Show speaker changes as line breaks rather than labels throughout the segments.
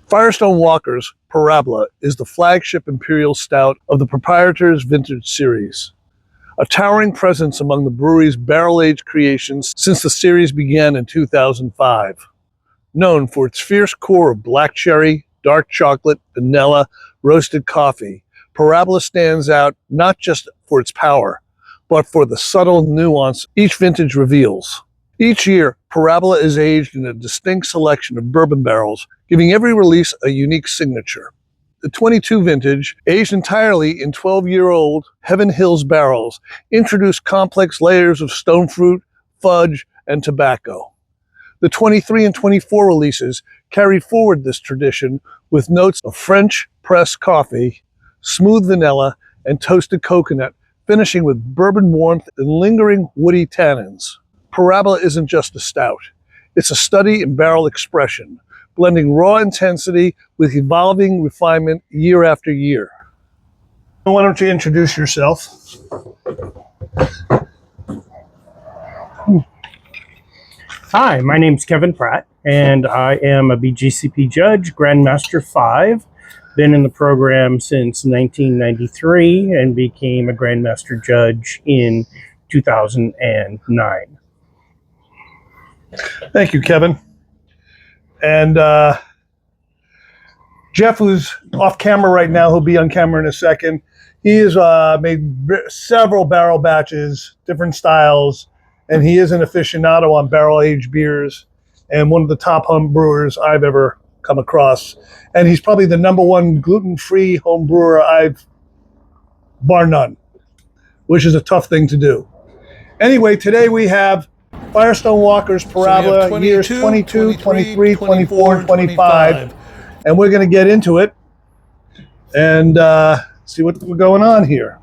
Firestone Walker's Parabola is the flagship Imperial Stout of the proprietor's vintage series, a towering presence among the brewery's barrel-aged creations since the series began in 2005. Known for its fierce core of black cherry, dark chocolate, vanilla, roasted coffee, Parabola stands out not just for its power, but for the subtle nuance each vintage reveals. Each year, Parabola is aged in a distinct selection of bourbon barrels, giving every release a unique signature. The 22 vintage, aged entirely in 12-year-old Heaven Hills barrels, introduced complex layers of stone fruit, fudge, and tobacco. The 23 and 24 releases carry forward this tradition with notes of French press coffee, smooth vanilla, and toasted coconut, finishing with bourbon warmth and lingering woody tannins. Parabola isn't just a stout. It's a study in barrel expression, blending raw intensity with evolving refinement year after year. Why don't you introduce yourself?
Hi, my name's Kevin Pratt, and I am a BJCP Judge, Grandmaster 5. Been in the program since 1993 and became a Grandmaster Judge in 2009.
Thank you, Kevin. And Jeff, who's off camera right now, he'll be on camera in a second. He has made several barrel batches, different styles, and he is an aficionado on barrel-aged beers and one of the top home brewers I've ever come across. And he's probably the #1 gluten-free home brewer bar none, which is a tough thing to do. Anyway, today we have Firestone Walker's Parabola, so years 22, 23, 24, and 25. And we're going to get into it and see what's going on here.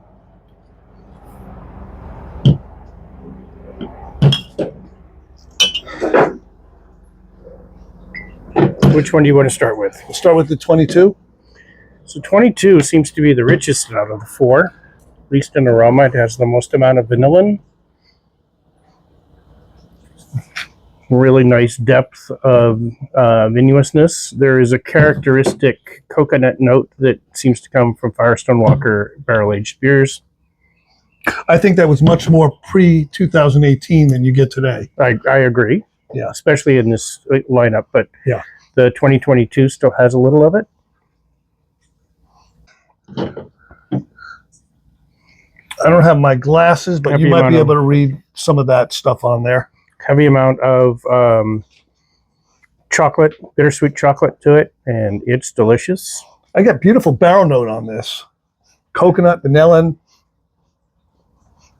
Which one do you want to start with?
We'll start with the 22.
So 22 seems to be the richest out of the four, at least in aroma. It has the most amount of vanillin. Really nice depth of vinuousness. There is a characteristic coconut note that seems to come from Firestone Walker barrel-aged beers.
I think that was much more pre-2018 than you get today.
I agree.
Yeah,
especially in this lineup, but
yeah,
the 2022 still has a little of it.
I don't have my glasses, but you might be able to read some of that stuff on there.
Heavy amount of chocolate, bittersweet chocolate to it, and it's delicious.
I got beautiful barrel note on this. Coconut, vanilla,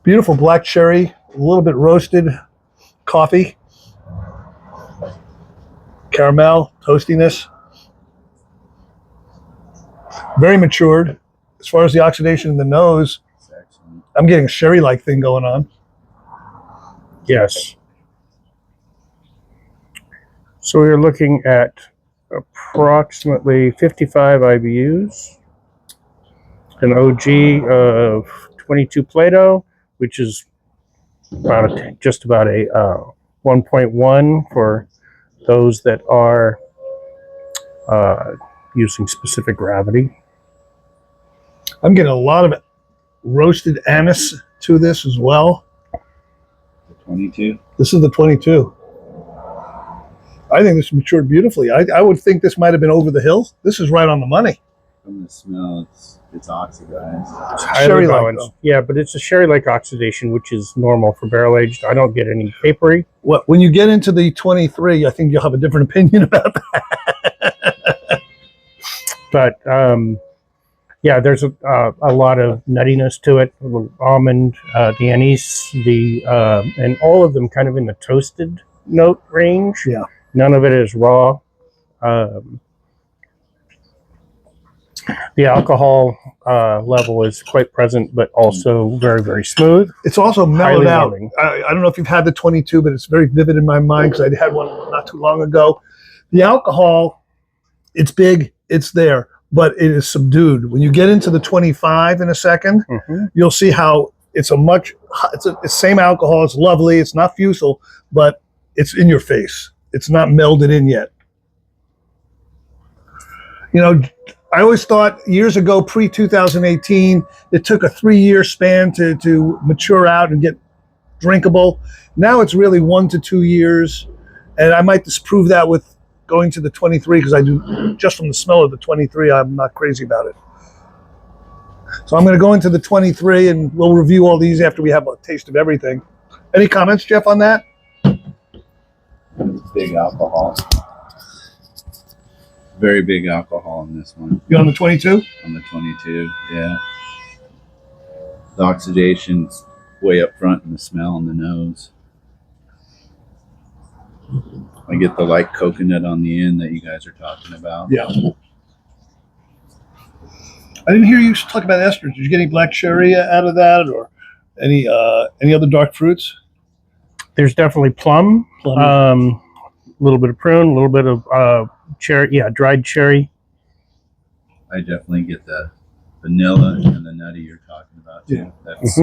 beautiful black cherry, a little bit roasted coffee, caramel, toastiness. Very matured. As far as the oxidation in the nose, I'm getting a sherry-like thing going on.
Yes. So we're looking at approximately 55 IBUs, an OG of 22 Plato, which is about just about a 1.1 for those that are using specific gravity.
I'm getting a lot of roasted anise to this as well.
The 22?
This is the 22. I think this matured beautifully. I would think this might have been over the hill. This is right on the money.
From the smell, it's oxidized.
Sherry-like.
Yeah, but it's a sherry-like oxidation, which is normal for barrel-aged. I don't get any papery.
Well, when you get into the 23, I think you'll have a different opinion about that.
But yeah, there's a lot of nuttiness to it. A little almond, the anise, and all of them kind of in the toasted note range.
Yeah.
None of it is raw. The alcohol level is quite present, but also very, very smooth.
It's also mellowed out.
Loving.
I don't know if you've had the 22, but it's very vivid in my mind because I had one not too long ago. The alcohol, it's big, it's there, but it is subdued. When you get into the 25 in a second, you'll see how it's the same alcohol. It's lovely. It's not fusel, but it's in your face. It's not melded in yet. You know, I always thought years ago, pre-2018, it took a 3-year span to mature out and get drinkable. Now it's really 1 to 2 years, and I might disprove that with going to the 23 because I do, just from the smell of the 23, I'm not crazy about it. So I'm going to go into the 23, and we'll review all these after we have a taste of everything. Any comments, Jeff, on that?
Big alcohol. Very big alcohol in this one.
You on the 22?
On the 22, yeah. The oxidation's way up front in the smell and the nose. I get the light coconut on the end that you guys are talking about.
Yeah. I didn't hear you talk about esters. Did you get any black cherry out of that, or any other dark fruits?
There's definitely plum, a little bit of prune, a little bit of cherry, dried cherry.
I definitely get the vanilla and the nutty you're talking about too. That's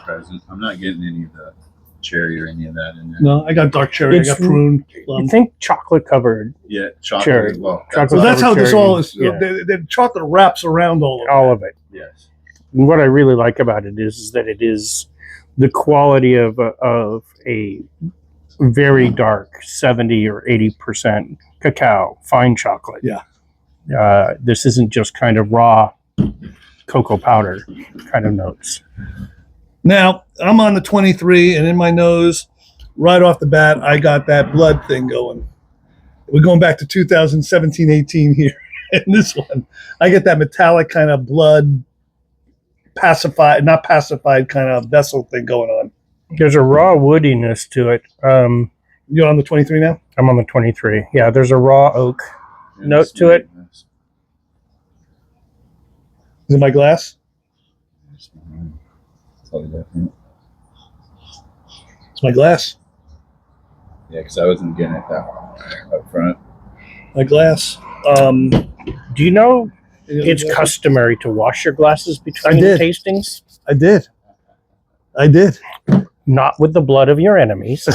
present. I'm not getting any of the cherry or any of that in there.
No, I got dark cherry. I got prune.
I think chocolate covered.
Yeah, chocolate
cherry.
as well.
Chocolate.
So that's how this
cherry,
all is.
yeah.
The chocolate wraps around all of it.
All of it.
Yes.
And what I really like about it is that it is the quality of a very dark 70 or 80% cacao, fine chocolate.
Yeah.
This isn't just kind of raw cocoa powder kind of notes.
Now, I'm on the 23, and in my nose, right off the bat, I got that blood thing going. We're going back to 2017-18 here. In this one, I get that metallic kind of blood, not pacified kind of vessel thing going on.
There's a raw woodiness to it.
You're on the 23 now?
I'm on the 23. Yeah, there's a raw oak note to it.
Is it my glass?
Totally different.
It's my glass.
Yeah, because I wasn't getting it that up front.
My glass.
Do you know it's customary to wash your glasses between the tastings?
I did.
Not with the blood of your enemies.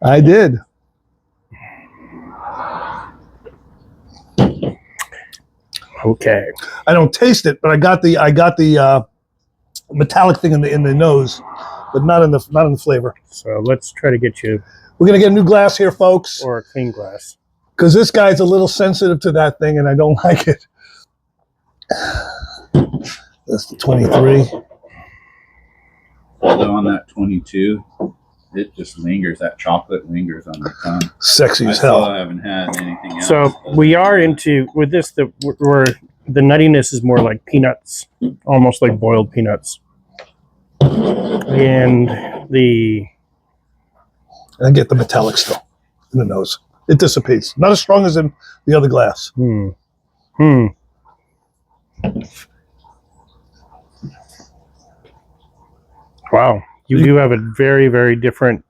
I did.
Okay.
I don't taste it, but I got the metallic thing in the nose, but not in the flavor.
So let's try to get you.
We're gonna get a new glass here, folks,
or a clean glass,
because this guy's a little sensitive to that thing, and I don't like it. That's the 23.
Although on that 22, it just lingers. That chocolate lingers on the tongue.
Sexy as hell.
I haven't had anything else.
So we are into with this. The nuttiness is more like peanuts, almost like boiled peanuts, and
I get the metallic still in the nose. It dissipates. Not as strong as in the other glass.
Wow. You do have a very, very different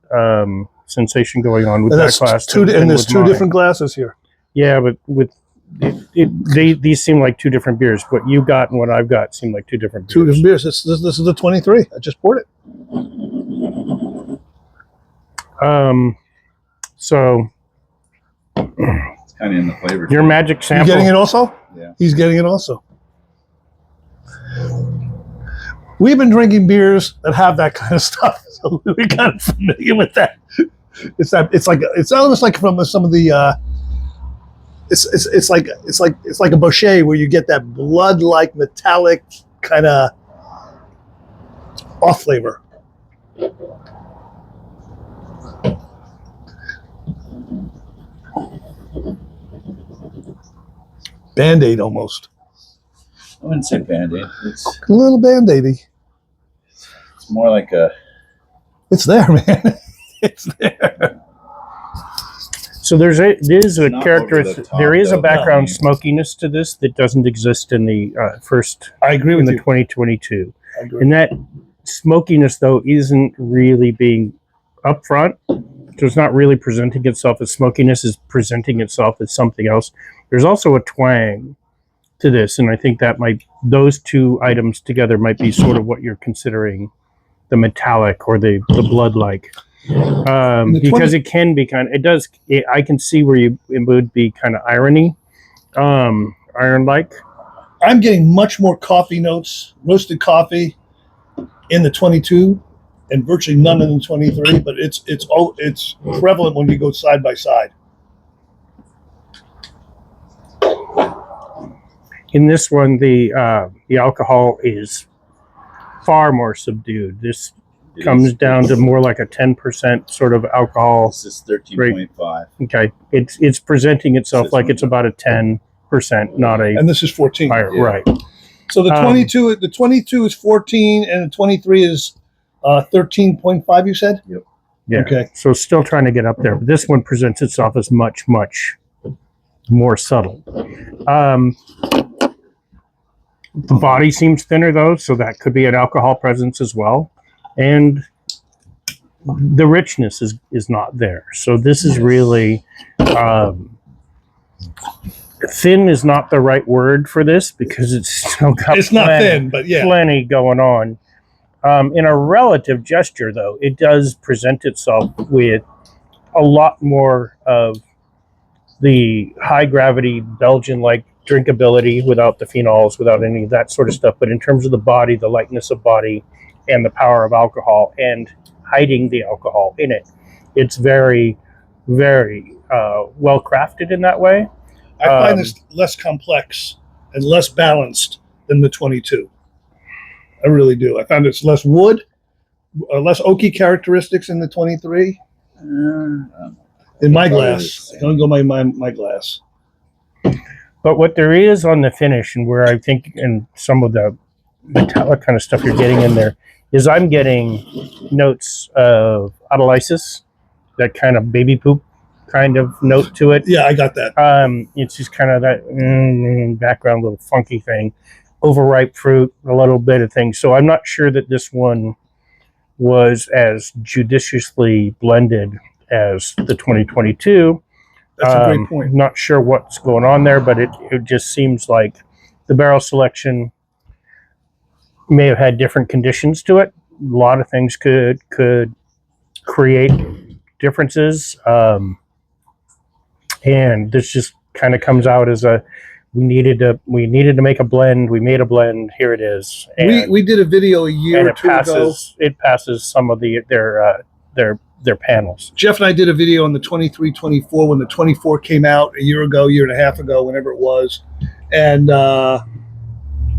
sensation going on with that glass.
There's two different glasses here.
Yeah, but with these seem like two different beers. What you got and what I've got seem like two different beers.
Two different beers. This is the 23. I just poured it.
So
it's kind of in the flavor.
Your magic sample.
You getting it also?
Yeah.
He's getting it also. We've been drinking beers that have that kind of stuff, so we're kind of familiar with that. It's almost like from some of the. It's like a Bochet where you get that blood-like metallic kind of off flavor. Band-Aid almost.
I wouldn't say Band-Aid. It's
A little Band-Aidy.
It's more like a.
It's there, man. It's there.
So there is a
not
characteristic.
over the top,
There is a
though.
background
No.
smokiness to this that doesnn't exist in the first.
I agree
in
with
the
you.
2022,
I agree.
and that smokiness though isn't really being upfront. So it's not really presenting itself as smokiness. Is presenting itself as something else. There's also a twang to this, and I think that those two items together might be sort of what you're considering the metallic or the blood-like. Because it can be I can see where it would be kind of iron-like.
I'm getting much more coffee notes, roasted coffee, in the 22, and virtually none in the 23. But it's prevalent when you go side by side.
In this one, the alcohol is far more subdued. This comes down to more like a 10% sort of alcohol.
This is 13.5.
Okay, it's presenting itself like it's about a 10%, not a.
And this is 14.
Higher,
Yeah.
Right.
So the 22 is 14, and the 23 is 13.5. You said.
Yep.
Yeah.
Okay.
So still trying to get up there. But this one presents itself as much more subtle. The body seems thinner though, so that could be an alcohol presence as well. And the richness is not there. So this is really thin is not the right word for this because it's still got
Not thin, but yeah.
plenty going on. In a relative gesture though, it does present itself with a lot more of the high gravity Belgian-like drinkability without the phenols, without any of that sort of stuff. But in terms of the body, the lightness of body, and the power of alcohol, and hiding the alcohol in it, it's very, very well crafted in that way.
I find this less complex and less balanced than the 22. I really do. I found it's less wood, less oaky characteristics in the 23. In my glass. Don't go my glass.
But what there is on the finish, and where I think in some of the metallic kind of stuff you're getting in there, is I'm getting notes of autolysis, that kind of baby poop kind of note to it.
Yeah, I got that.
It's just kind of that background little funky thing. Overripe fruit, a little bit of things. So I'm not sure that this one was as judiciously blended as the 2022.
That's a great point.
Not sure what's going on there, but it just seems like the barrel selection may have had different conditions to it. A lot of things could create differences, and this just kind of comes out as we needed to make a blend. We made a blend. Here it is. And,
we did a video a year or two ago.
It passes some of their panels.
Jeff and I did a video on the 23-24 when the 24 came out a year and a half ago, whenever it was, and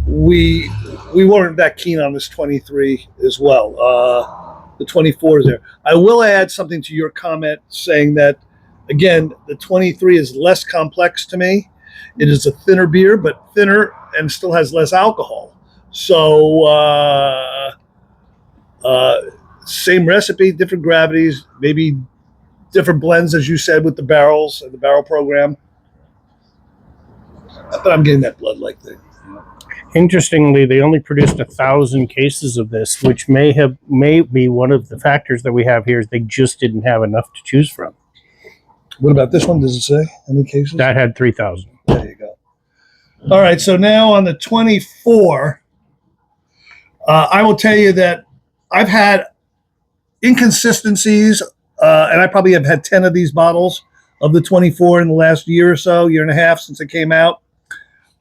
we weren't that keen on this 23 as well. The 24 is there. I will add something to your comment saying that, again, the 23 is less complex to me. It is a thinner beer, but thinner and still has less alcohol. So same recipe, different gravities, maybe different blends, as you said, with the barrels and the barrel program. But I'm getting that blood-like thing.
Interestingly, they only produced 1,000 cases of this, which may be one of the factors that we have here is they just didn't have enough to choose from.
What about this one? Does it say how many cases?
That had 3,000.
There you go. All right, so now on the 24, I will tell you that I've had inconsistencies, and I probably have had 10 of these bottles of the 24 in the last year or so, year and a half since it came out.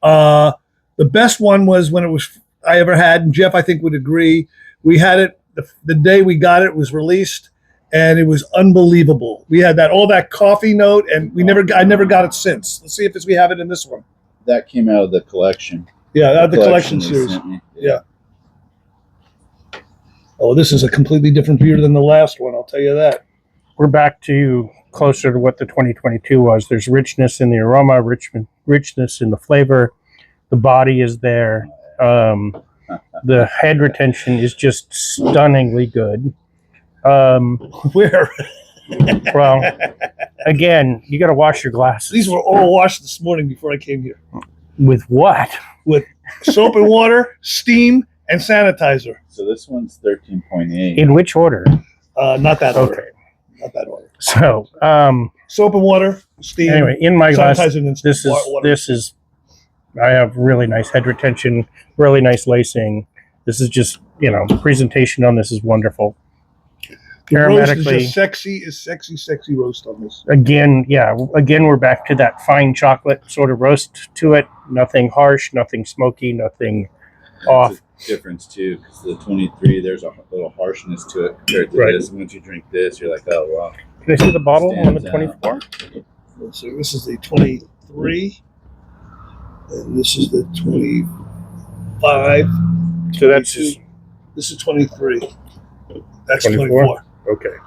The best one was when I ever had, and Jeff I think would agree, we had it the day we got it was released, and it was unbelievable. We had all that coffee note, and I never got it since. Let's see if we have it in this one.
That came out of the collection.
Yeah, out of the collection
they
series.
sent me.
Yeah. Oh, this is a completely different beer than the last one, I'll tell you that.
We're back to closer to what the 2022 was. There's richness in the aroma, richness in the flavor. The body is there. The head retention is just stunningly good.
Where?
Well, again, you got to wash your glasses.
These were all washed this morning before I came here.
With what?
With soap and water, steam, and sanitizer.
So this one's 13.8.
In which order?
Not that order.
Okay.
Not that order.
So,
soap and water, steam.
anyway, in my glass,
sanitizer and water.
this is. I have really nice head retention, really nice lacing. This is just, presentation on this is wonderful.
The roast is
aromatically.
just sexy roast on this.
Again, we're back to that fine chocolate sort of roast to it. Nothing harsh, nothing smoky, nothing off.
It's a difference too, because the 23, there's a little harshness to it compared to this. Once you drink this, you're like, oh wow.
Can I see the bottle on the 24?
So this is the 23, and this is the 25.
So that's
this is 23. That's
24?
24.
Okay.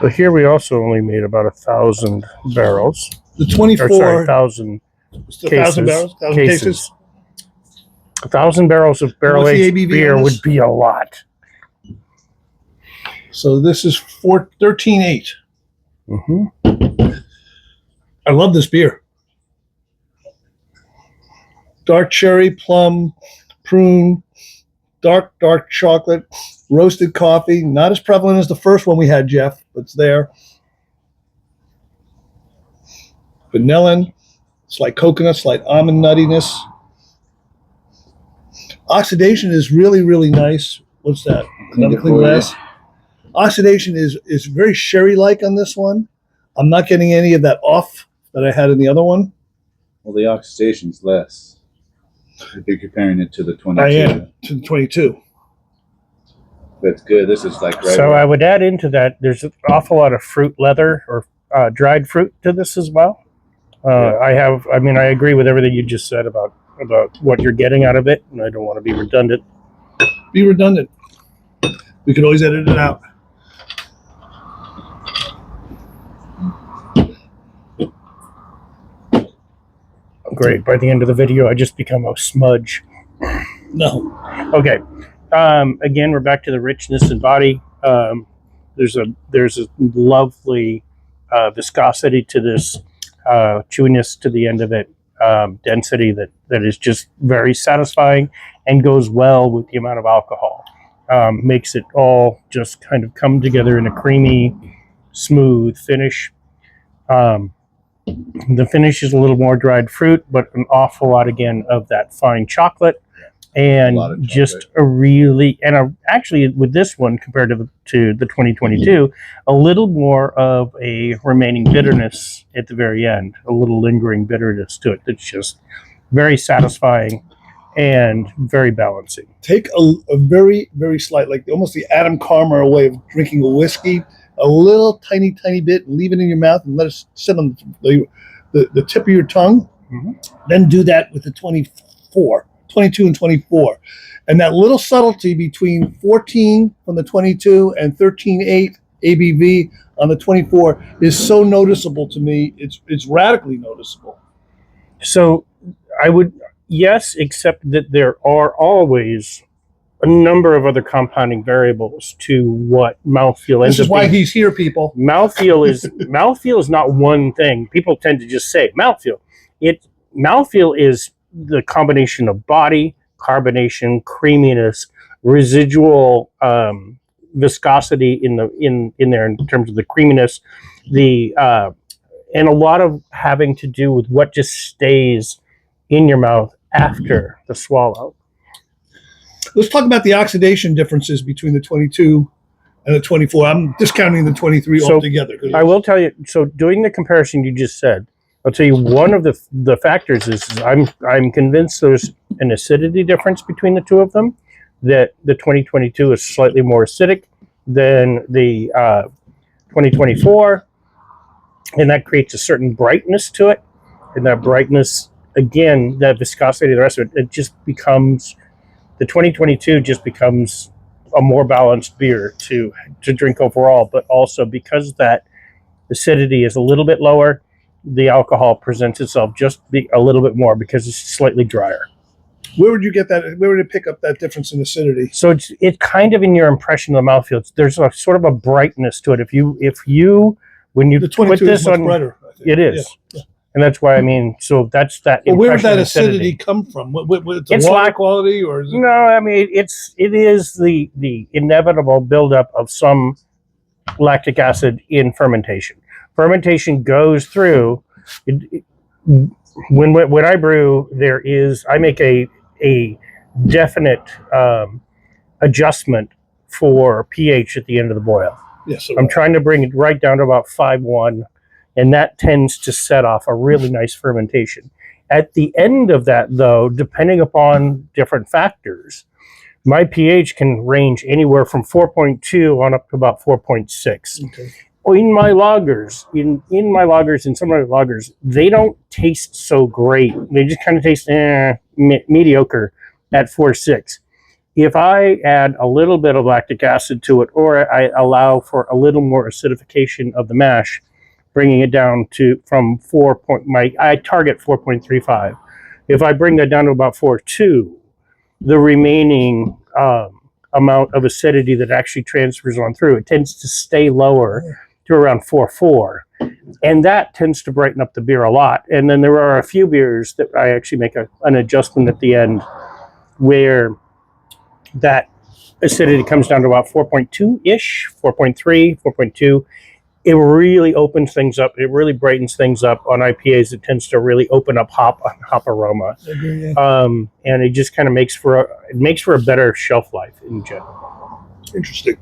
So here we also only made about 1,000 barrels.
The 24.
1,000
cases. 1,000 barrels. 1,000 cases.
1,000 barrels of barrel-aged beer would be a lot.
So this is 13.8.
Mm-hmm.
I love this beer. Dark cherry, plum, prune, dark chocolate, roasted coffee. Not as prevalent as the first one we had, Jeff, but it's there. Vanillin, slight coconut, slight almond nuttiness. Oxidation is really, really nice. What's that? Another clean glass. Oxidation is very sherry-like on this one. I'm not getting any of that off that I had in the other one.
Well, the oxidation's less. If you're comparing it to the 22.
I am, to the 22.
That's good. This is like right.
So I would add into that, there's an awful lot of fruit leather or dried fruit to this as well. I agree with everything you just said about what you're getting out of it, and I don't want to be redundant.
Be redundant. We could always edit it out.
Great. By the end of the video, I just become a smudge.
No.
Okay. Again, we're back to the richness and body. There's a lovely viscosity to this, chewiness to the end of it, density that is just very satisfying and goes well with the amount of alcohol. Makes it all just kind of come together in a creamy, smooth finish. The finish is a little more dried fruit, but an awful lot again of that fine chocolate, and just actually with this one compared to the 2022, a little more of a remaining bitterness at the very end, a little lingering bitterness to it that's just very satisfying and very balancing. Take
a very, very slight, like almost the Adam Carmer way of drinking a whiskey, a little tiny bit, and leave it in your mouth and let it sit on the tip of your tongue.
Mm-hmm.
Then do that with the 22 and 24. And that little subtlety between 14 on the 22 and 13.8 ABV on the 24 is so noticeable to me. It's radically noticeable.
So I would, yes, except that there are always a number of other compounding variables to what mouthfeel ends up being.
This is why he's here, people.
Mouthfeel is not one thing. People tend to just say mouthfeel. Mouthfeel is the combination of body, carbonation, creaminess, residual viscosity in there in terms of the creaminess, and a lot of having to do with what just stays in your mouth after the swallow.
Let's talk about the oxidation differences between the 22 and the 24. I'm discounting the 23 altogether.
I will tell you, so doing the comparison you just said, I'll tell you one of the factors is I'm convinced there's an acidity difference between the two of them, that the 2022 is slightly more acidic than the 2024, and that creates a certain brightness to it. And that brightness, again, that viscosity, the rest of it just becomes, the 2022 just becomes a more balanced beer to drink overall, but also because that acidity is a little bit lower, the alcohol presents itself just a little bit more because it's slightly drier.
Where would you get that? Where would you pick up that difference in acidity?
So it's kind of in your impression of the mouthfeel. There's a sort of a brightness to it. If you when you
the 22
put this
is much
on,
brighter, I think.
it is.
Yeah.
And that's why, I mean, so that's that.
Well, where would
impression
that
of
acidity come from? It's
It's
water
like-
quality, or is it?
No, I mean, it is the inevitable buildup of some lactic acid in fermentation. Fermentation goes through. When I brew, I make a definite adjustment for pH at the end of the boil.
Yes,
I'm trying to bring it right down to about 5.1, and that tends to set off a really nice fermentation. At the end of that, though, depending upon different factors, my pH can range anywhere from 4.2 on up to about 4.6.
Okay.
In my lagers, in some of my lagers, they don't taste so great. They just kind of taste mediocre at 4.6. If I add a little bit of lactic acid to it, or I allow for a little more acidification of the mash, bringing it down from I target 4.35. If I bring that down to about 4.2, the remaining amount of acidity that actually transfers on through, it tends to stay lower to around 4.4. And that tends to brighten up the beer a lot. And then there are a few beers that I actually make an adjustment at the end where that acidity comes down to about 4.2-ish, 4.3, 4.2. It really opens things up. It really brightens things up. On IPAs, it tends to really open up hop aroma.
I agree, yeah.
And it just kind of makes for a better shelf life in general.
Interesting.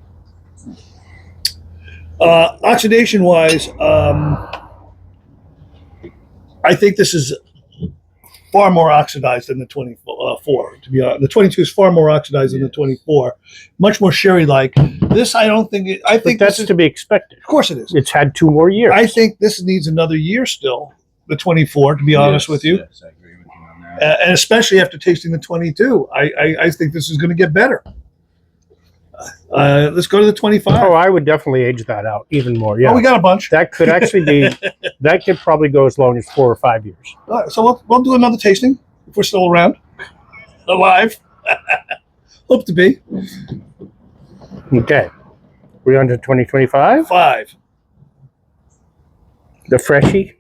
Oxidation wise, I think this is far more oxidized than the 24. To be honest, the 22 is far more oxidized than the 24. Much more sherry-like. This, I don't think. I think
that's to be expected.
Of course, it is.
It's had 2 more years.
I think this needs another year still. The 24, to be honest with you,
Yes, I agree with you on that.
and especially after tasting the 22, I think this is going to get better. Let's go to the 25.
Oh, I would definitely age that out even more. Yeah,
Oh, we got a bunch.
that could actually be. That could probably go as long as 4 or 5 years.
All right, so we'll do another tasting if we're still around, alive. Hope to be.
Okay, we're on to 2025.
5.
The freshie.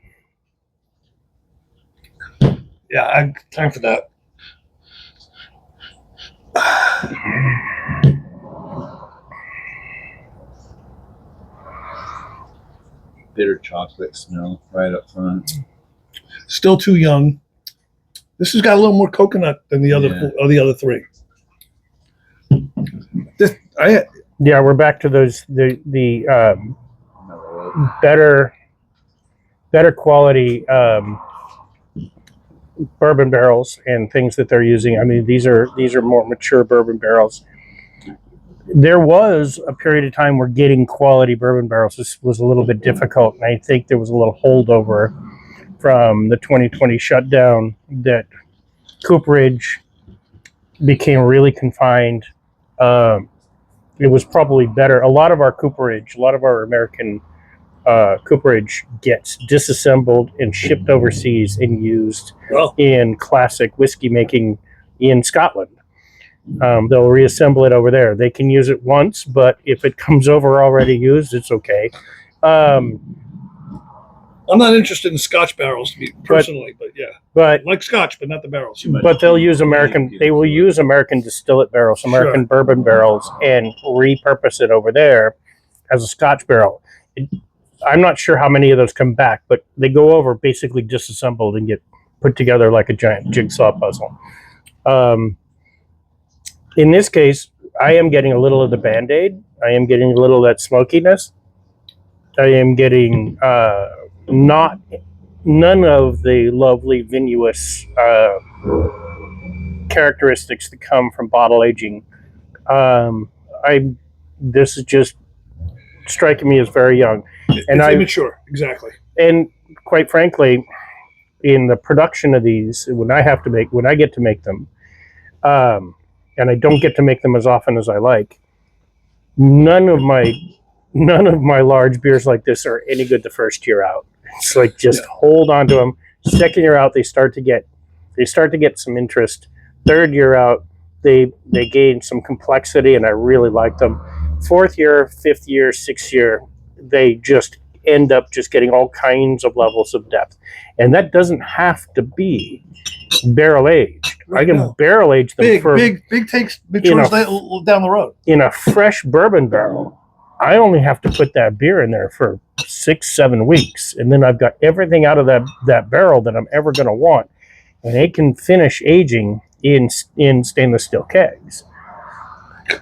Yeah, time for that.
Bitter chocolate smell right up front.
Still too young. This has got a little more coconut than the other 3.
Yeah, we're back to those the better quality bourbon barrels and things that they're using. I mean, these are more mature bourbon barrels. There was a period of time where getting quality bourbon barrels was a little bit difficult, and I think there was a little holdover from the 2020 shutdown that cooperage became really confined. It was probably better. A lot of our American cooperage gets disassembled and shipped overseas and used in classic whiskey making in Scotland. They'll reassemble it over there. They can use it once, but if it comes over already used, it's okay.
I'm not interested in Scotch barrels personally, but yeah,
But
I like Scotch, but not the barrels.
but they'll use They will use American distillate barrels, American bourbon barrels, and repurpose it over there as a Scotch barrel. I'm not sure how many of those come back, but they go over basically disassembled and get put together like a giant jigsaw puzzle. In this case, I am getting a little of the Band-Aid. I am getting a little of that smokiness. I am getting none of the lovely vinous characteristics that come from bottle aging. This is just striking me as very young,
It's immature, exactly.
and quite frankly, in the production of these, when I get to make them, and I don't get to make them as often as I like, none of my large beers like this are any good the first year out. It's like just hold on to them. Second year out, they start to get some interest. Third year out, they gain some complexity, and I really like them. Fourth year, fifth year, sixth year, they just end up just getting all kinds of levels of depth. And that doesn't have to be barrel aged. I can barrel age them
big takes matures down the road.
In a fresh bourbon barrel, I only have to put that beer in there for 6-7 weeks, and then I've got everything out of that barrel that I'm ever going to want, and it can finish aging in stainless steel kegs.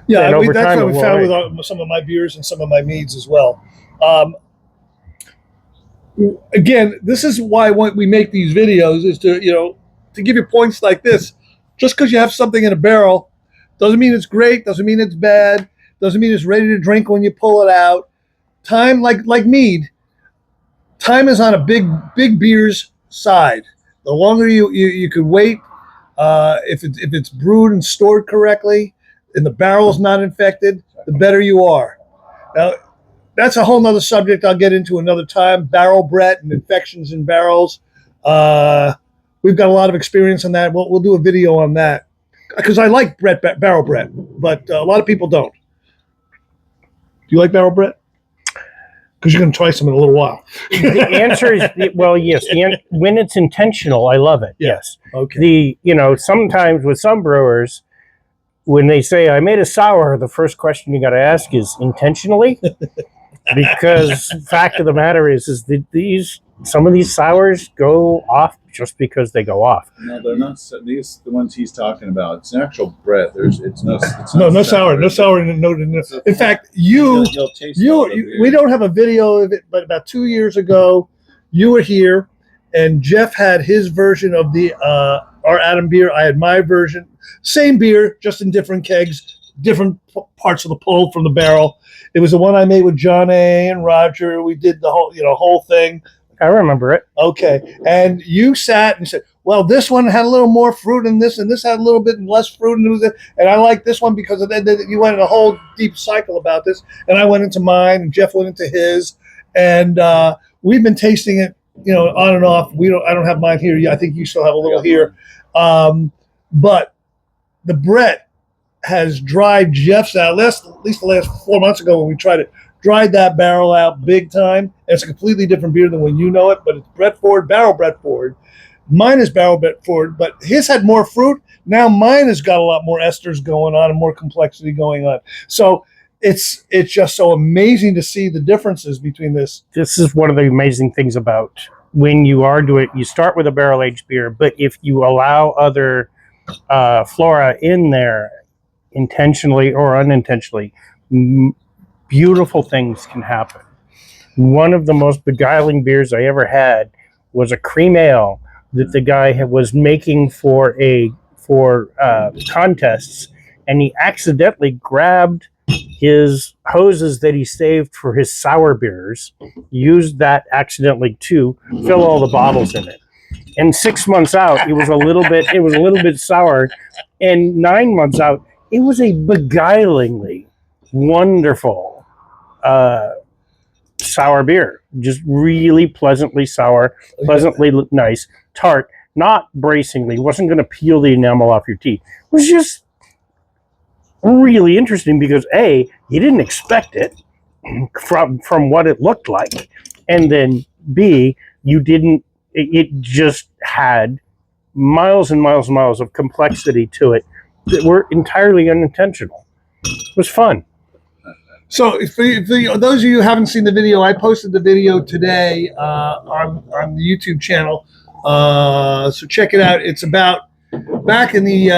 Yeah, that's what we found with some of my beers and some of my meads as well. Again, this is why we make these videos, is to give you points like this. Just because you have something in a barrel doesn't mean it's great, doesn't mean it's bad, doesn't mean it's ready to drink when you pull it out. Time, like mead, time is on a big beer's side. The longer you could wait, if it's brewed and stored correctly, and the barrel's not infected, the better you are. Now, that's a whole nother subject I'll get into another time, barrel Brett and infections in barrels. We've got a lot of experience on that. We'll do a video on that, because I like barrel Brett, but a lot of people don't. Do you like barrel Brett? Because you're going to try some in a little while.
The answer is, well, yes. When it's intentional, I love it.
Yeah.
Yes.
Okay.
Sometimes with some brewers, when they say, I made a sour, the first question you got to ask is, intentionally? Because fact of the matter is that some of these sours go off just because they go off.
No, they're not. These the ones he's talking about. It's an actual Brett. It's no
sour. In fact,
you'll taste
we don't have a video of it, but about 2 years ago, you were here, and Jeff had his version of the our Adam beer. I had my version. Same beer, just in different kegs, different parts of the pull from the barrel. It was the one I made with John A. and Roger. We did the whole thing.
I remember it.
Okay. And you sat and said, well, this one had a little more fruit in this, and this had a little bit less fruit. And I like this one because of that. You went in a whole deep cycle about this. And I went into mine, and Jeff went into his. And we've been tasting it, on and off. I don't have mine here. I think you still have a little here. But the Brett has dried Jeff's out. At least the last 4 months ago when we tried it, dried that barrel out big time. And it's a completely different beer than when you know it, but it's Brett Ford, barrel Brett Ford. Mine is barrel Brett Ford, but his had more fruit. Now mine has got a lot more esters going on and more complexity going on. So it's just so amazing to see the differences between this.
This is one of the amazing things about when you are doing it. You start with a barrel aged beer, but if you allow other flora in there, intentionally or unintentionally, beautiful things can happen. One of the most beguiling beers I ever had was a cream ale that the guy was making for contests, and he accidentally grabbed his hoses that he saved for his sour beers, used that accidentally to fill all the bottles in it. And 6 months out, it was a little bit sour, and 9 months out, it was a beguilingly wonderful sour beer. Just really pleasantly sour, pleasantly nice, tart, not bracingly. Wasn't going to peel the enamel off your teeth. It was just really interesting because A, you didn't expect it from what it looked like, and then B, you didn't. It just had miles and miles and miles of complexity to it that were entirely unintentional. It was fun.
So for those of you who haven't seen the video, I posted the video today on the YouTube channel. So check it out. It's about back in the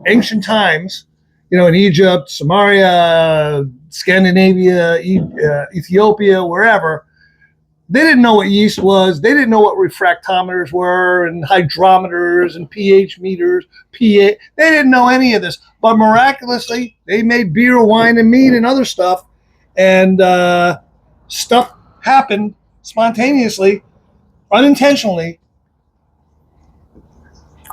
ancient times, in Egypt, Samaria, Scandinavia, Ethiopia, wherever. They didn't know what yeast was. They didn't know what refractometers were and hydrometers and pH meters, pH. They didn't know any of this. But miraculously, they made beer, wine, and mead and other stuff. And stuff happened spontaneously, unintentionally.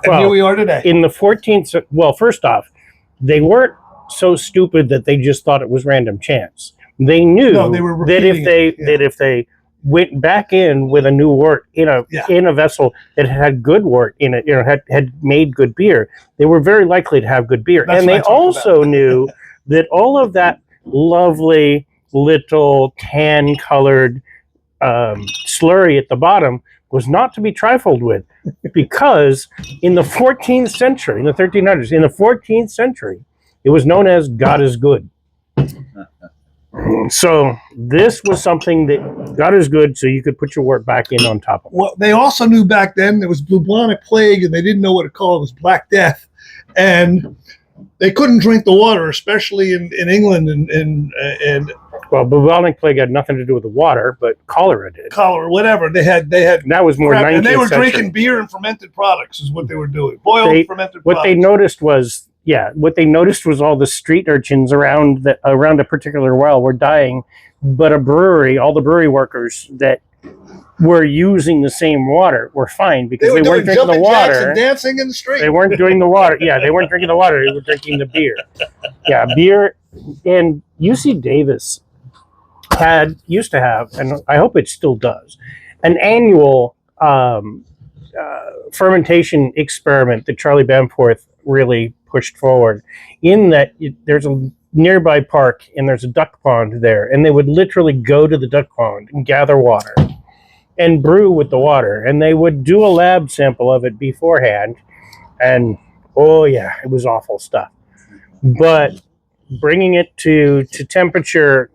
And here we are today.
In the 14th, well, first off, they weren't so stupid that they just thought it was random chance. They knew that if they went back in with a new wort in a vessel that had good wort in it, had made good beer, they were very likely to have good beer. And they also knew that all of that lovely little tan-colored slurry at the bottom was not to be trifled with, because in the 14th century, in the 1300s, in the 14th century, it was known as God is good. So this was something that God is good, so you could put your wort back in on top of it.
Well, they also knew back then there was bubonic plague, and they didn't know what to call it. It was Black Death, and they couldn't drink the water, especially in England and
Well, bubonic plague had nothing to do with the water, but cholera did.
cholera, whatever. They had
And that was more
crap,
19th
and they were
century.
drinking beer and fermented products is what they were doing. Boiled fermented
What
products.
they noticed was, all the street urchins around a particular well were dying, but all the brewery workers that were using the same water were fine, because they weren't drinking the water.
And dancing in the street.
They weren't doing the water. Yeah, they weren't drinking the water. They were drinking the beer. Yeah, beer. And UC Davis used to have, and I hope it still does, an annual fermentation experiment that Charlie Bamforth really pushed forward, in that there's a nearby park and there's a duck pond there, and they would literally go to the duck pond and gather water and brew with the water, and they would do a lab sample of it beforehand, and oh yeah, it was awful stuff. But bringing it to temperature,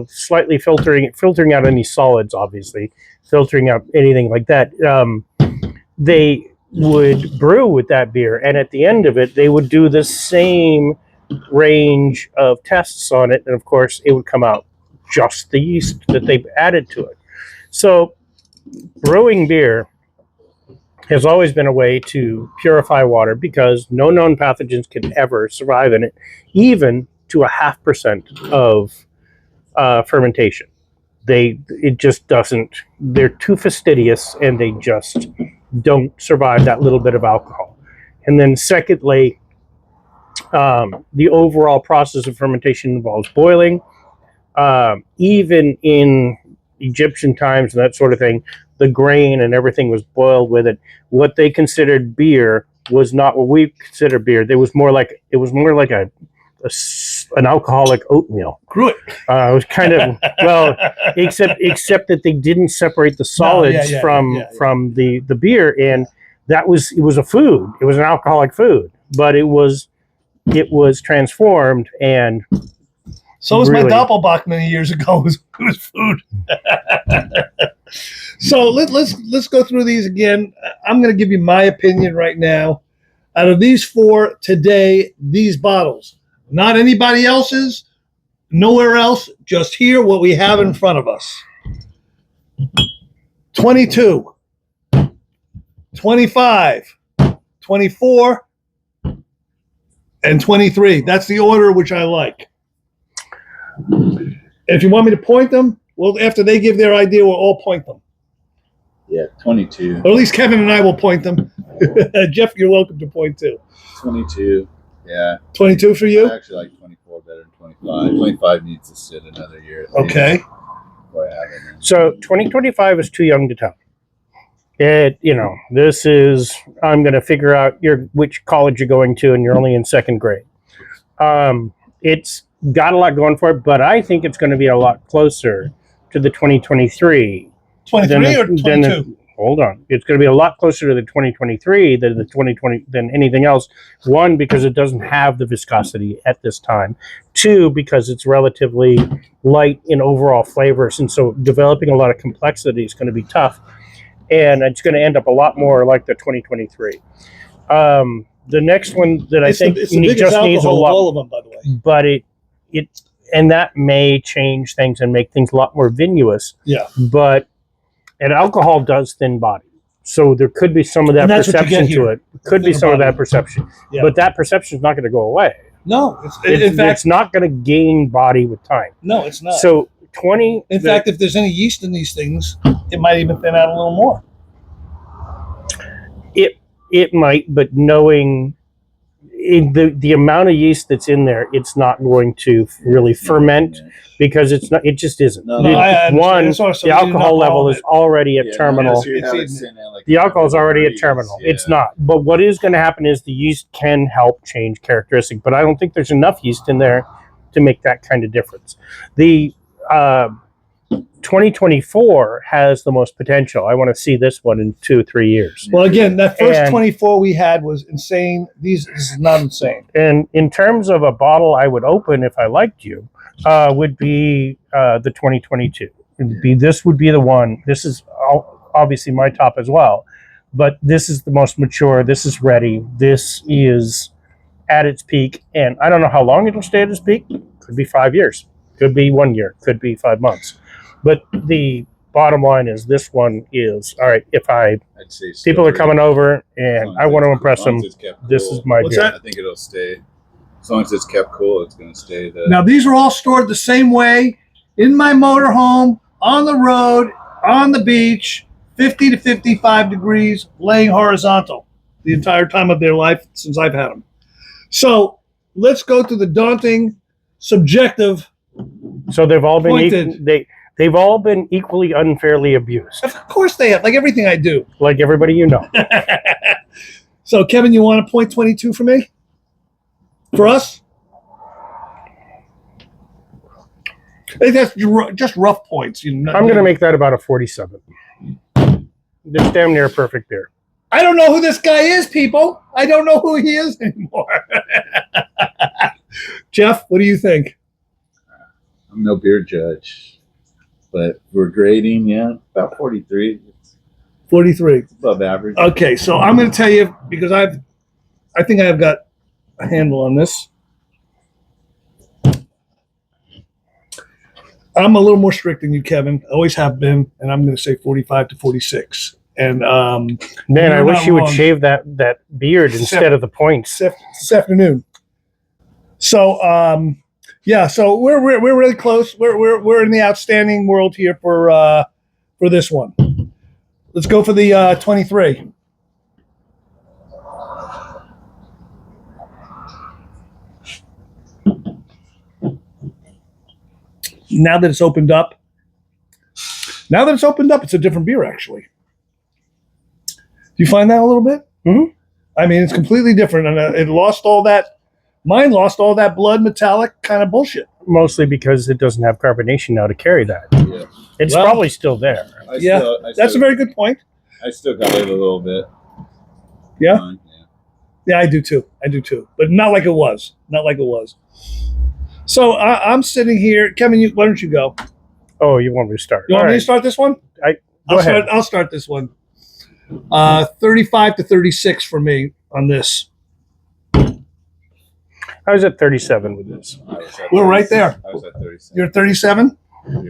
slightly filtering out any solids, obviously, filtering out anything like that, they would brew with that beer, and at the end of it, they would do the same range of tests on it, and of course, it would come out just the yeast that they've added to it. So brewing beer has always been a way to purify water, because no known pathogens can ever survive in it, even to 0.5% of fermentation. It just doesn't. They're too fastidious, and they just don't survive that little bit of alcohol. And then secondly, the overall process of fermentation involves boiling. Even in Egyptian times and that sort of thing, the grain and everything was boiled with it. What they considered beer was not what we consider beer. It was more like an alcoholic oatmeal.
Gruit.
It was kind of except that they didn't separate the solids from the beer, and it was a food. It was an alcoholic food, but it was transformed, and
so was my Doppelbock many years ago. It was food. So let's go through these again. I'm going to give you my opinion right now. Out of these four today, these bottles, not anybody else's, nowhere else, just here, what we have in front of us. 22, 25, 24, and 23. That's the order which I like. And if you want me to point them, well, after they give their idea, we'll all point them.
Yeah, 22.
Or at least Kevin and I will point them. Jeff, you're welcome to point too.
22. Yeah.
22 for you?
I actually like 24 better than 25. 25 needs to sit another year.
Okay.
So 2025 is too young to tell. This is, I'm going to figure out which college you're going to, and you're only in second grade. It's got a lot going for it, but I think it's going to be a lot closer to the 2023.
23 or 22?
Hold on. It's going to be a lot closer to the 2023 than the 2020 than anything else. One, because it doesn't have the viscosity at this time. Two, because it's relatively light in overall flavors, and so developing a lot of complexity is going to be tough. And it's going to end up a lot more like the 2023. The next one that I think
it's the biggest
just needs a lot,
of all of them, by the way.
but and that may change things and make things a lot more vinous.
Yeah.
And alcohol does thin body, so there could be some of that perception to it. Could be some of that perception, but that perception is not going to go away.
No, in fact,
it's not going to gain body with time.
No, it's not.
So 20.
In fact, if there's any yeast in these things, it might even thin out a little more.
It might, but knowing the amount of yeast that's in there, it's not going to really ferment, because it's not. It just isn't. The alcohol level is already at terminal. The alcohol is already at terminal. Yeah. It's not. But what is going to happen is the yeast can help change characteristic, but I don't think there's enough yeast in there to make that kind of difference. The 2024 has the most potential. I want to see this one in 2-3 years.
Well, again, that first
And-
24 we had was insane. This is not insane.
And in terms of a bottle I would open if I liked you, would be the 2022. This would be the one. This is obviously my top as well, but this is the most mature. This is ready. This is at its peak, and I don't know how long it'll stay at its peak. Could be 5 years, could be 1 year, could be 5 months. But the bottom line is this one is, all right, if
I'd say
people are
still
coming over
as
and
long
I
as
want to
it's-
impress
as long
them,
as it's kept
this
cool.
is my
What's
beer.
that?
I think it'll stay. As long as it's kept cool, it's going to stay.
Now, these are all stored the same way in my motorhome, on the road, on the beach, 50 to 55 degrees, laying horizontal the entire time of their life since I've had them. So let's go to the daunting, subjective.
So they've all been
Pointed.
they've all been equally unfairly abused,
Of course they have, like everything I do.
like everybody you know.
So, Kevin, you want a point 22 for me? For us? I think that's just rough points.
I'm going to make that about a 47. This damn near perfect beer.
I don't know who this guy is, people. I don't know who he is anymore. Jeff, what do you think?
I'm no beer judge, but we're grading, about 43. It's
43.
above average.
Okay, so I'm going to tell you because I think I've got a handle on this. I'm a little more strict than you, Kevin. Always have been, and I'm going to say 45 to 46. And
Man,
You're
I wish
not
you would
wrong.
shave that beard instead of the points.
this afternoon. So yeah, so we're really close. We're in the outstanding world here for this one. Let's go for the 23. Now that it's opened up, it's a different beer actually. Do you find that a little bit?
Mhm.
I mean, it's completely different, and it lost all that. Mine lost all that blood metallic kind of bullshit.
Mostly because it doesn't have carbonation now to carry that.
Yeah.
It's
Well-
probably still there.
That's a very good point.
I still got it a little bit.
Yeah? Yeah, I do too. But not like it was. So I'm sitting here. Kevin, why don't you go?
Oh, you want me to start?
You want
All
me to
right.
start this one?
Go ahead.
I'll start this one. 35 to 36 for me on this.
I was at 37 with this.
We're right there.
I was at 37.
You're 37?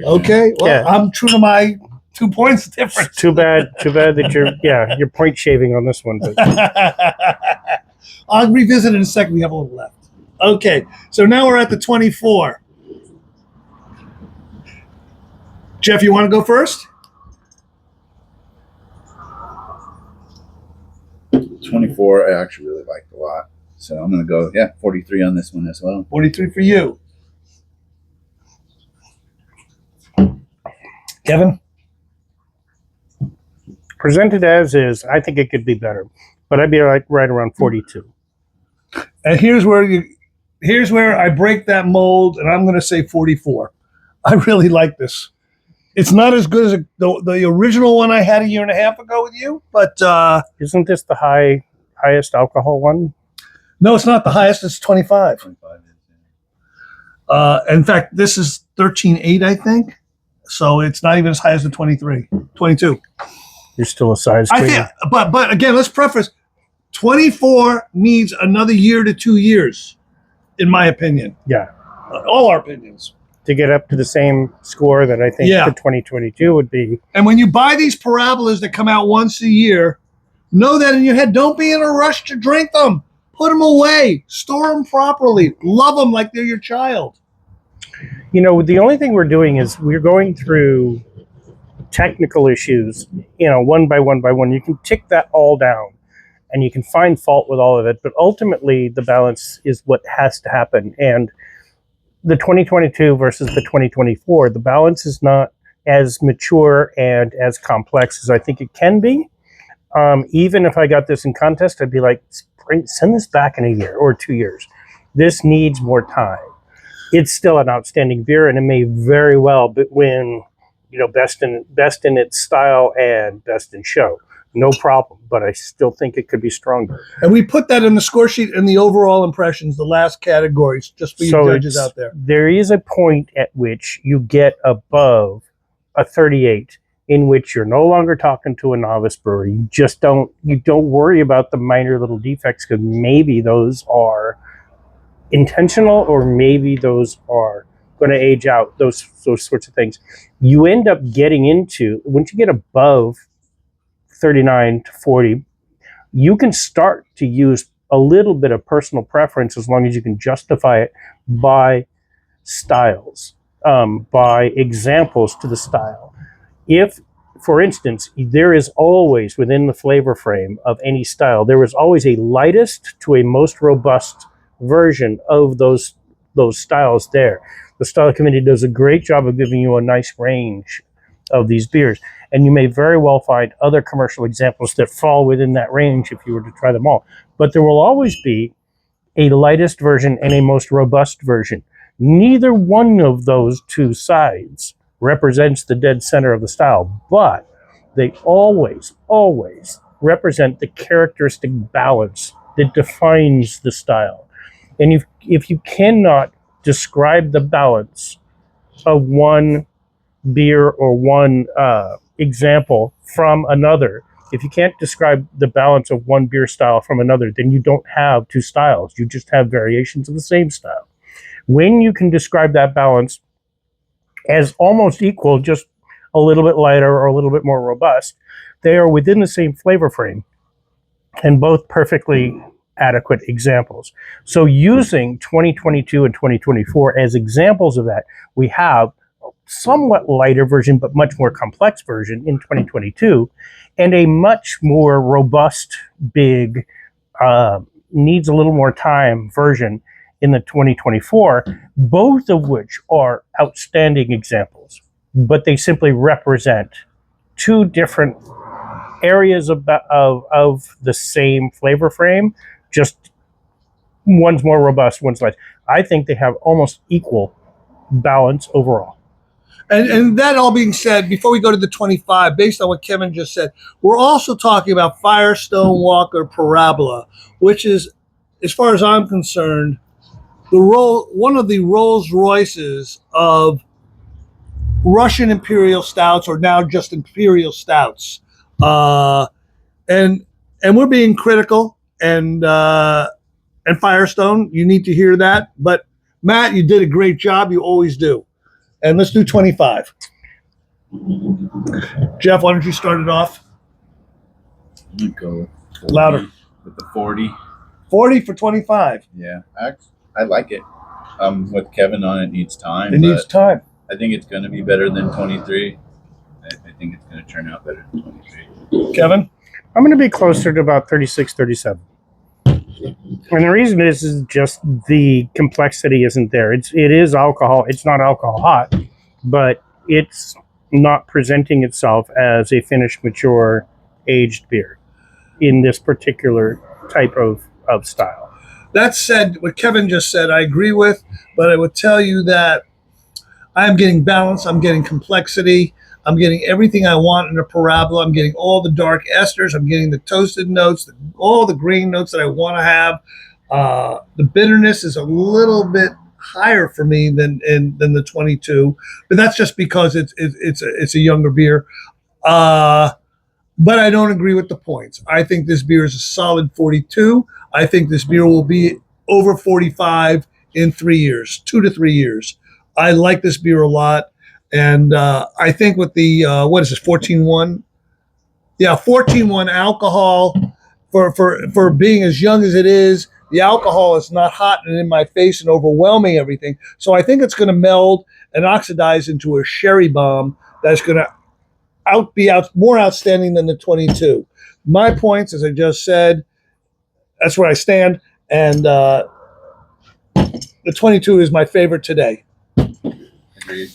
Okay. Well,
Yeah.
I'm true to my 2 points difference.
Too bad that you're point shaving on this one. But
I'll revisit in a second. We have a little left. Okay. So now we're at the 24. Jeff, you want to go first?
24, I actually really liked a lot. So I'm going to go, 43 on this one as well.
43 for you. Kevin?
presented as is, I think it could be better. But I'd be like right around 42.
And here's where I break that mold, and I'm going to say 44. I really like this. It's not as good as the original one I had a year and a half ago with you, but
Isn't this the highest alcohol one?
no, it's not the highest. It's 25.
25 is, yeah.
In fact, this is 13.8, I think. So it's not even as high as the 23, 22.
You're still a size
I
queen.
think, but again, let's preface. 24 needs another year to 2 years, in my opinion.
Yeah.
All our opinions.
To get up to the same score that I think
Yeah.
the 2022 would be.
And when you buy these parabolas that come out once a year, know that in your head. Don't be in a rush to drink them. Put them away. Store them properly. Love them like they're your child.
You know, the only thing we're doing is we're going through technical issues, one by one by one. You can tick that all down and you can find fault with all of it. But ultimately, the balance is what has to happen. And the 2022 versus the 2024, the balance is not as mature and as complex as I think it can be. Even if I got this in contest, I'd be like, send this back in a year or 2 years. This needs more time. It's still an outstanding beer, and it may very well win best in its style and best in show. No problem, but I still think it could be stronger.
And we put that in the score sheet in the overall impressions, the last categories, just for you judges out there.
There is a point at which you get above a 38 in which you're no longer talking to a novice brewer. You don't worry about the minor little defects, because maybe those are intentional or maybe those are going to age out, those sorts of things. You end up getting into, once you get above 39 to 40, you can start to use a little bit of personal preference, as long as you can justify it by styles, by examples to the style. If, for instance, there is always within the flavor frame of any style, there is always a lightest to a most robust version of those styles there. The style committee does a great job of giving you a nice range of these beers, and you may very well find other commercial examples that fall within that range if you were to try them all. But there will always be a lightest version and a most robust version. Neither one of those two sides represents the dead center of the style, but they always represent the characteristic balance that defines the style. And if you cannot describe the balance of one beer or one example from another, if you can't describe the balance of one beer style from another, then you don't have two styles. You just have variations of the same style. When you can describe that balance as almost equal, just a little bit lighter or a little bit more robust, they are within the same flavor frame and both perfectly adequate examples. So using 2022 and 2024 as examples of that, we have a somewhat lighter version but much more complex version in 2022, and a much more robust, big, needs a little more time version in the 2024, both of which are outstanding examples, but they simply represent two different areas of the same flavor frame, just one's more robust, one's less. I think they have almost equal balance overall.
And that all being said, before we go to the 25, based on what Kevin just said, we're also talking about Firestone Walker Parabola, which is, as far as I'm concerned, one of the Rolls Royces of Russian Imperial Stouts, or now just Imperial Stouts. And we're being critical, and Firestone, you need to hear that. But Matt, you did a great job. You always do. And let's do 25. Jeff, why don't you start it off?
I'm gonna go
Louder.
With the 40.
40 for 25.
Yeah, I like it. With Kevin on, it needs time.
It needs time.
I think it's going to be better than 23. I think it's going to turn out better than 23.
Kevin?
I'm going to be closer to about 36, 37. And the reason is just the complexity isn't there. It is alcohol. It's not alcohol hot, but it's not presenting itself as a finished, mature, aged beer in this particular type of style.
That said, what Kevin just said, I agree with, but I would tell you that I'm getting balance, I'm getting complexity, I'm getting everything I want in a parabola. I'm getting all the dark esters, I'm getting the toasted notes, all the grain notes that I want to have. The bitterness is a little bit higher for me than the 22, but that's just because it's a younger beer. But I don't agree with the points. I think this beer is a solid 42. I think this beer will be over 45 in 3 years, 2 to 3 years. I like this beer a lot. And I think with the, what is this, 14.1? Yeah, 14.1 alcohol for being as young as it is. The alcohol is not hot and in my face and overwhelming everything. So I think it's going to meld and oxidize into a sherry bomb that's going to be more outstanding than the 22. My points, as I just said, that's where I stand. And the 22 is my favorite today.
Agreed.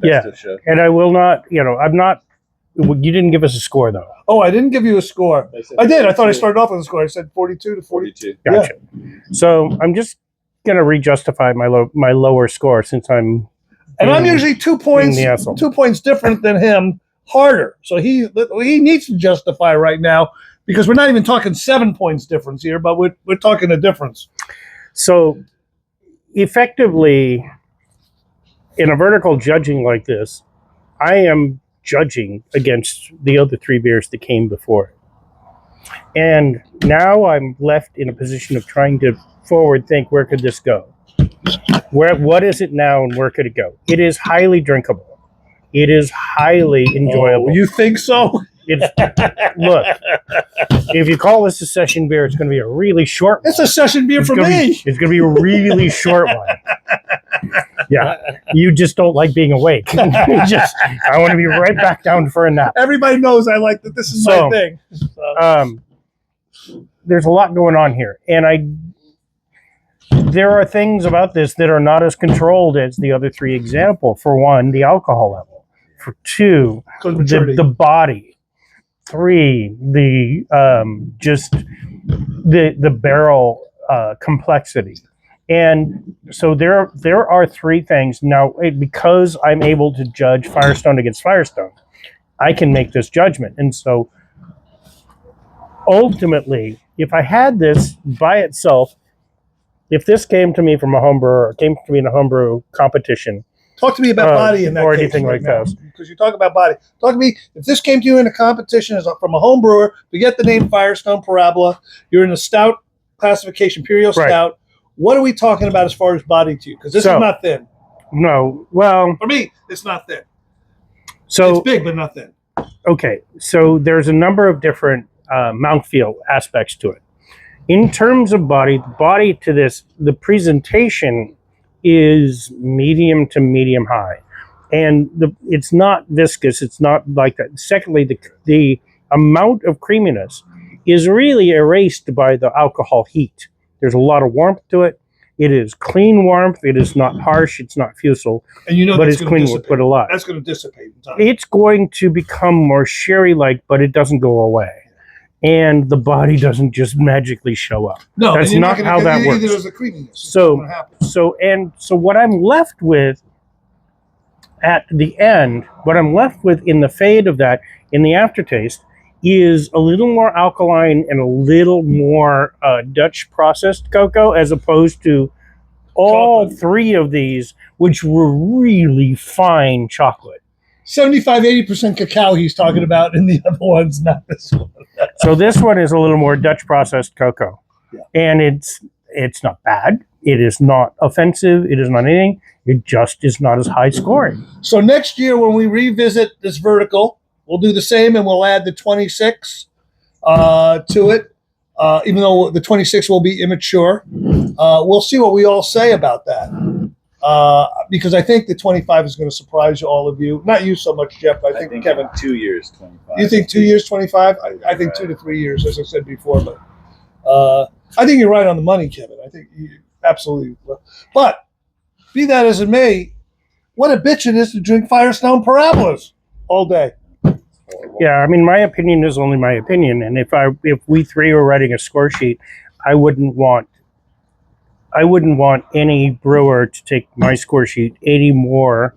Yeah, and I will not, I'm not, you didn't give us a score though.
Oh, I didn't give you a score. I did. I thought I started off with a score. I said 42 to 42.
Gotcha. Yeah. So I'm just going to re-justify my lower score since I'm
And I'm usually 2 points,
the asshole.
2 points different than him, harder. So he needs to justify right now, because we're not even talking 7 points difference here, but we're talking a difference.
So effectively, in a vertical judging like this, I am judging against the other 3 beers that came before it. And now I'm left in a position of trying to forward think, where could this go? What is it now and where could it go? It is highly drinkable. It is highly enjoyable.
Oh, you think so?
Look, if you call this a session beer, it's going to be a really short one.
It's a session beer for me.
It's going to be a really short one. Yeah, you just don't like being awake. I want to be right back down for a nap.
Everybody knows I like that. This is my thing.
There's a lot going on here, and there are things about this that are not as controlled as the other 3 example. For one, the alcohol level. For 2, the body. 3, the barrel complexity. And so there are 3 things. Now, because I'm able to judge Firestone against Firestone, I can make this judgment. And so ultimately, if I had this by itself, if this came to me from a home brewer, or came to me in a homebrew competition,
talk to me about body in that
or
case
anything
right
like
now,
that.
because you talk about body. Talk to me, if this came to you in a competition from a home brewer, to get the name Firestone Parabola, you're in a stout classification, Imperial Stout. What are we talking about as far as body to you? Because this is not thin.
No, well,
for me, it's not thin.
So
it's big, but not thin.
Okay, so there's a number of different mouthfeel aspects to it. In terms of body, the body to this, the presentation is medium to medium high, and it's not viscous. It's not like that. Secondly, the amount of creaminess is really erased by the alcohol heat. There's a lot of warmth to it. It is clean warmth. It is not harsh. It's not fusel.
And you know,
but it's clean warmth, but a lot.
That's going to dissipate in time.
It's going to become more sherry-like, but it doesn't go away. And the body doesn't just magically show up.
No,
that's not how that works.
There's a creaminess.
So what I'm left with at the end, what I'm left with in the fade of that, in the aftertaste, is a little more alkaline and a little more Dutch processed cocoa, as opposed to all chocolate. 3 of these, which were really fine chocolate.
75-80% cacao he's talking about, and the other one's not this one.
So this one is a little more Dutch processed cocoa. Yeah. And it's not bad. It is not offensive. It is not anything. It just is not as high scoring.
So next year when we revisit this vertical, we'll do the same, and we'll add the 26 to it, even though the 26 will be immature. We'll see what we all say about that. Because I think the 25 is going to surprise all of you. Not you so much, Jeff. I think Kevin.
2 years, 25.
You think 2 years, 25? I think 2 to 3 years, as I said before. But I think you're right on the money, Kevin. I think you absolutely. But be that as it may, what a bitch it is to drink Firestone Parabolas all day.
Yeah, I mean, my opinion is only my opinion, and if we 3 were writing a score sheet, I wouldn't want any brewer to take my score sheet any more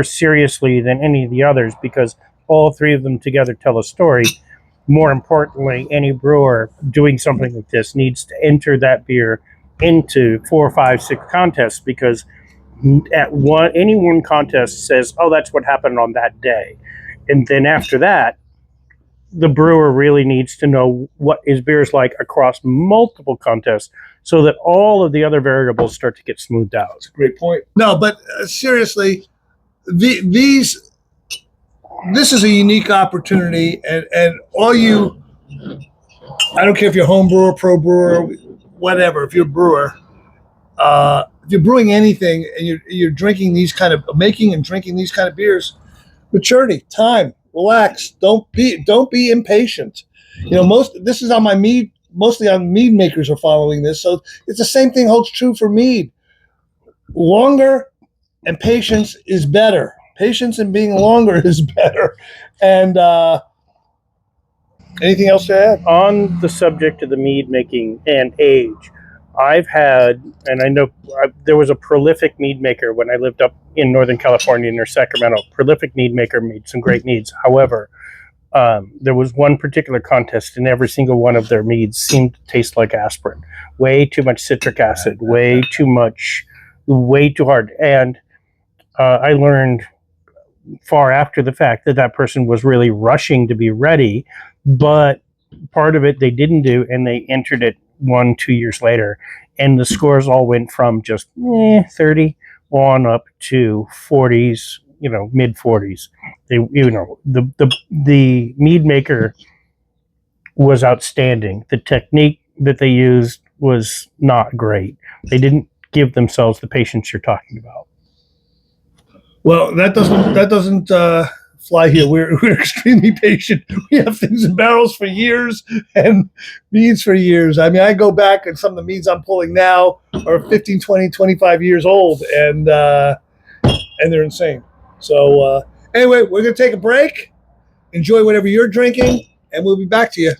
seriously than any of the others, because all 3 of them together tell a story. More importantly, any brewer doing something like this needs to enter that beer into 4, 5, 6 contests, because any one contest says, oh, that's what happened on that day. And then after that, the brewer really needs to know what his beer is like across multiple contests, so that all of the other variables start to get smoothed out.
That's a great point. No, but seriously, this is a unique opportunity, and all you, I don't care if you're home brewer, pro brewer, whatever, if you're a brewer, if you're brewing anything and you're drinking these kind of, making and drinking these kind of beers, maturity, time, relax, don't be impatient. You know, this is on my mead, mostly on mead makers are following this, so it's the same thing holds true for mead. Longer and patience is better. Patience and being longer is better. And anything else to add?
On the subject of the mead making and age, I've had, and I know there was a prolific mead maker when I lived up in Northern California near Sacramento. Prolific mead maker made some great meads. However, there was one particular contest, and every single one of their meads seemed to taste like aspirin. Way too much citric acid, way too much, way too hard. And I learned far after the fact that that person was really rushing to be ready, but part of it they didn't do, and they entered it 1-2 years later, and the scores all went from just 30 on up to 40s, mid 40s. They, the mead maker was outstanding. The technique that they used was not great. They didn't give themselves the patience you're talking about.
Well, that doesn't fly here. We're extremely patient. We have things in barrels for years and meads for years. I mean, I go back, and some of the meads I'm pulling now are 15, 20, 25 years old, and they're insane. So anyway, we're going to take a break. Enjoy whatever you're drinking, and we'll be back to you.